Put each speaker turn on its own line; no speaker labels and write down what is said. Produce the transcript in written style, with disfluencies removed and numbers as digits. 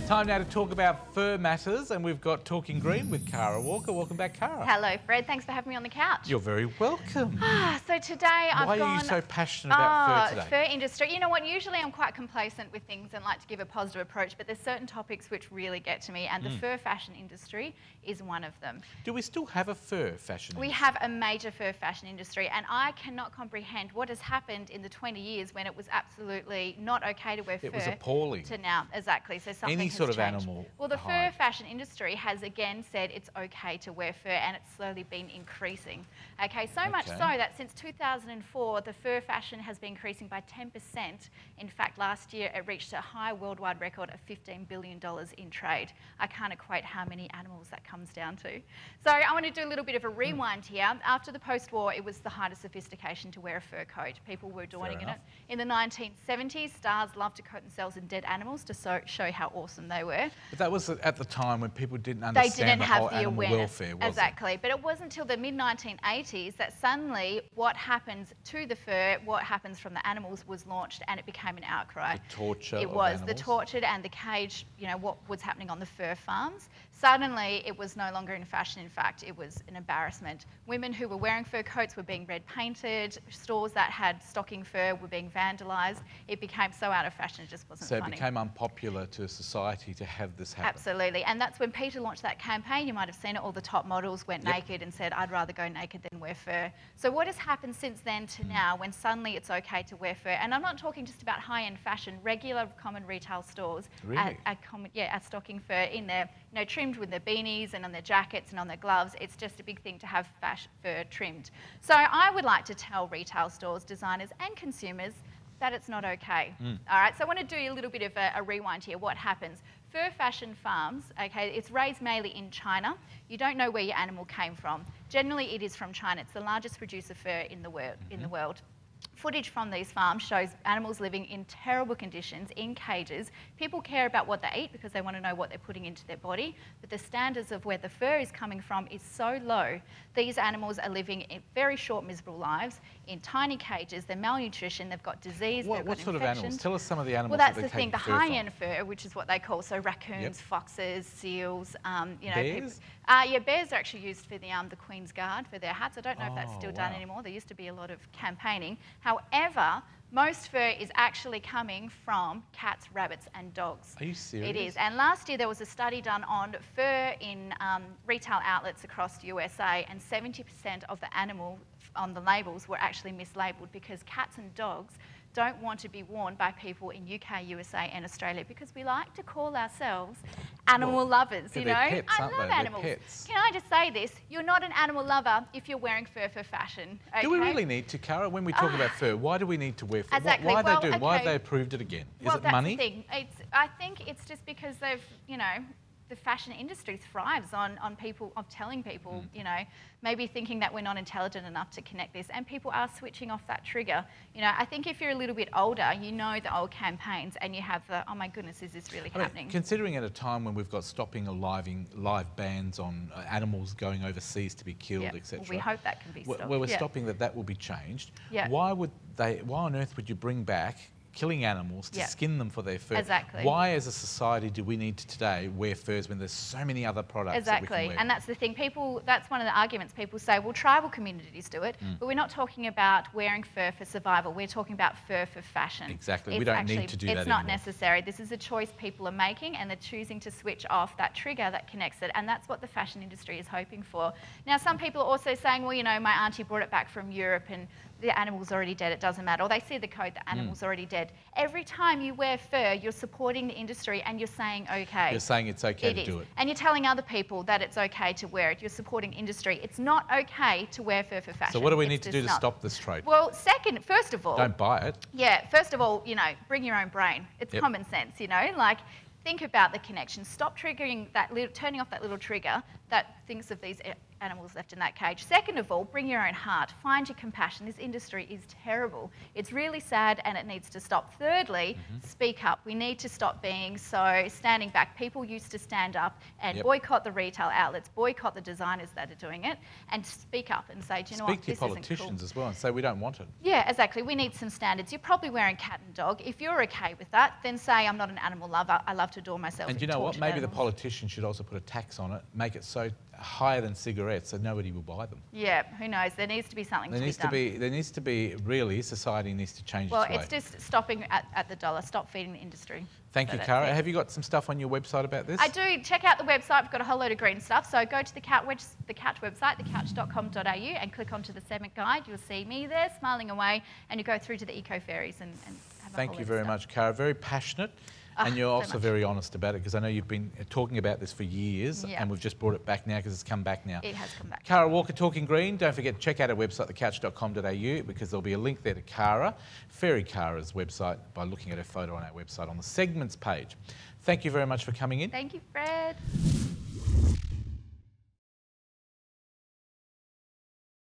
Time now to talk about fur matters, and we've got Talking Green with Cara Walker. Welcome back, Cara.
Hello, Fred. Thanks for having me on the couch.
You're very welcome.
So today
Why are you so passionate about fur today?
Fur industry. You know what? Usually I'm quite complacent with things and like to give a positive approach, but there's certain topics which really get to me, and the fur fashion industry is one of them.
Do we still have a fur fashion industry?
We have a major fur fashion industry, and I cannot comprehend what has happened in the 20 years when it was absolutely not okay to wear fur.
It was appalling.
To now, exactly. So something
Any
has
sort of
changed.
animal.
Well, the fur fashion industry has again said it's okay to wear fur, and it's slowly been increasing. Okay, so much so that since 2004, the fur fashion has been increasing by 10%. In fact, last year it reached a high worldwide record of $15 billion in trade. I can't equate how many animals that comes down to. So I want to do a little bit of a rewind here. After the post-war, it was the height of sophistication to wear a fur coat. People were adorning in it. In the 1970s, stars loved to coat themselves in dead animals to show how awesome they were.
But that was at the time when people didn't understand the whole animal welfare, was it?
Exactly. But it wasn't until the mid-1980s that suddenly what happens to the fur, what happens from the animals was launched, and it became an outcry.
The torture
It
of
was.
animals.
The tortured and the cage, you know, what was happening on the fur farms. Suddenly, it was no longer in fashion. In fact, it was an embarrassment. Women who were wearing fur coats were being red painted. Stores that had stocking fur were being vandalised. It became so out of fashion, it just wasn't funny.
So it became unpopular to society to have this happen.
Absolutely. And that's when Peter launched that campaign. You might have seen it. All the top models went naked and said, I'd rather go naked than wear fur. So what has happened since then to now, when suddenly it's okay to wear fur? And I'm not talking just about high-end fashion. Regular common retail stores are stocking fur in there, you know, trimmed with their beanies and on their jackets and on their gloves. It's just a big thing to have fur trimmed. So I would like to tell retail stores, designers and consumers that it's not okay. All right, so I want to do a little bit of a rewind here. What happens? Fur fashion farms, okay, it's raised mainly in China. You don't know where your animal came from. Generally, it is from China. It's the largest producer of fur in the world. Footage from these farms shows animals living in terrible conditions, in cages. People care about what they eat because they want to know what they're putting into their body, but the standards of where the fur is coming from is so low. These animals are living in very short, miserable lives, in tiny cages. They're malnutrition, they've got disease, they've got
What sort of animals? Tell us some of the animals.
Well, that's the thing, the high-end fur, which is what they call, so raccoons, foxes, seals, you know.
Bears?
Bears are actually used for the Queen's Guard, for their hats. I don't know if that's still done anymore. There used to be a lot of campaigning. However, most fur is actually coming from cats, rabbits and dogs.
Are you serious?
It is. And last year there was a study done on fur in retail outlets across the USA, and 70% of the animal on the labels were actually mislabeled because cats and dogs don't want to be worn by people in UK, USA and Australia because we like to call ourselves animal lovers, you know?
Pets,
I love animals. Can I just say this? You're not an animal lover if you're wearing fur for fashion. Okay?
Do we really need to, Cara? When we talk about fur, why do we need to wear fur?
Exactly.
Why are they doing? Why have they approved it again? Is it money?
That's the thing. I think it's just because they've, you know, the fashion industry thrives on people, of telling people, you know, maybe thinking that we're not intelligent enough to connect this, and people are switching off that trigger. You know, I think if you're a little bit older, you know the old campaigns and you have the, oh my goodness, is this really happening?
Considering at a time when we've got stopping live bans on animals going overseas to be killed, etc.
Well, we hope that can be stopped.
Well, we're stopping that will be changed.
Yeah.
Why on earth would you bring back killing animals to skin them for their fur?
Exactly.
Why, as a society, do we need to today wear furs when there's so many other products that we can wear?
And that's the thing. People, that's one of the arguments. People say, well, tribal communities do it, but we're not talking about wearing fur for survival. We're talking about fur for fashion.
Exactly. We don't need to do that anymore.
It's not necessary. This is a choice people are making, and they're choosing to switch off that trigger that connects it, and that's what the fashion industry is hoping for. Now, some people are also saying, well, you know, my auntie brought it back from Europe and the animal's already dead, it doesn't matter. Or they see the code, the animal's already dead. Every time you wear fur, you're supporting the industry and you're saying okay.
You're saying it's okay to do it.
And you're telling other people that it's okay to wear it. You're supporting industry. It's not okay to wear fur for fashion.
So what do we need to do to stop this trade?
Well, first of all...
Don't buy it.
Yeah, first of all, you know, bring your own brain. It's common sense, you know, like... Think about the connection. Stop triggering that turning off that little trigger that thinks of these animals left in that cage. Second of all, bring your own heart. Find your compassion. This industry is terrible. It's really sad and it needs to stop. Thirdly, speak up. We need to stop being so standing back. People used to stand up and boycott the retail outlets, boycott the designers that are doing it, and speak up and say, do you know what,
Speak to
this
your
isn't
politicians
cool.
as well and say we don't want it.
Yeah, exactly. We need some standards. You're probably wearing cat and dog. If you're okay with that, then say I'm not an animal lover. I love to adore myself.
And you know what? Maybe the politicians should also put a tax on it, make it so higher than cigarettes, so nobody will buy them.
Yeah, who knows? There needs to be something to be done.
There needs to be, really, society needs to change
Well,
its way.
it's just stopping at the dollar. Stop feeding the industry.
Thank you, Cara. Have you got some stuff on your website about this?
I do. Check out the website. We've got a whole load of green stuff. So go to the Cat website, thecouch.com.au, and click onto the segment guide. You'll see me there smiling away, and you go through to the eco fairies and have a whole
Thank you
lot
very
of stuff.
much, Cara. Very passionate. And you're
so
also
much.
very honest about it, because I know you've been talking about this for years,
Yeah.
and we've just brought it back now because it's come back now.
It has come back.
Cara Walker, Talking Green. Don't forget to check out our website, thecouch.com.au, because there'll be a link there to Cara, Faerie Cara's website, by looking at her photo on our website on the segments page. Thank you very much for coming in.
Thank you, Fred.